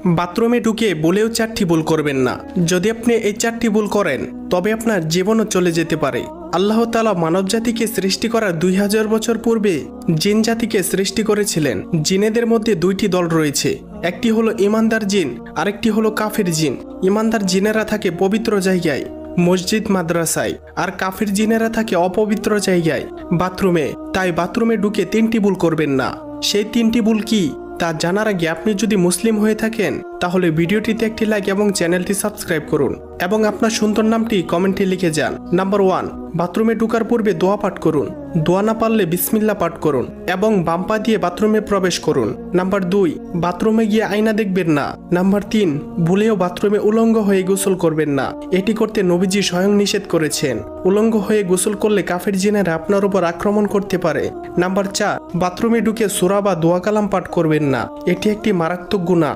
বাথরুমে ঢুকে বলেও 4টি ভুল করবেন না। যদি আপনি এই 4টি ভুল করেন তবে আপনার জীবনও চলে যেতে পারে। আল্লাহ তাআলা মানব জাতিকে সৃষ্টি করার 2000 বছর পূর্বে জিন জাতিকে সৃষ্টি করেছিলেন। জিনেদের মধ্যে 2টি দল রয়েছে, একটি হলো ইমানদার জিন, আরেকটি হলো কাফের জিন। ইমানদার জিনেরা থাকে পবিত্র জায়গায়, মসজিদ মাদ্রাসায়, আর কাফের জিনেরা থাকে অপবিত্র জায়গায়, বাথরুমে। তাই বাথরুমে ঢুকে 3টি ভুল করবেন না। সেই 3টি ভুল কি তা জানার আগে আপনি যদি মুসলিম হয়ে থাকেন তাহলে ভিডিওটিতে একটি লাইক এবং চ্যানেলটি সাবস্ক্রাইব করুন এবং আপনার সুন্দর নামটি কমেন্টে লিখে যান। নাম্বার 1, বাথরুমে ঢোকার পূর্বে দোয়া পাঠ করুন। দোয়া না পারলে বিসমিল্লাহ পাঠ করুন এবং বাম পা দিয়ে বাথরুমে প্রবেশ করুন। নাম্বার 2, বাথরুমে গিয়ে আয়না দেখবেন না। নাম্বার 3, ভুলেও বাথরুমে উলঙ্গ হয়ে গোসল করবেন না। এটি করতে নবীজি স্বয়ং নিষেধ করেছেন। উলঙ্গ হয়ে গোসল করলে কাফের জিনেরা আপনার উপর আক্রমণ করতে পারে। নাম্বার 4, বাথরুমে ঢুকে সূরা বা দোয়া কালাম পাঠ করবেন না। এটি একটি মারাত্মক গুনাহ।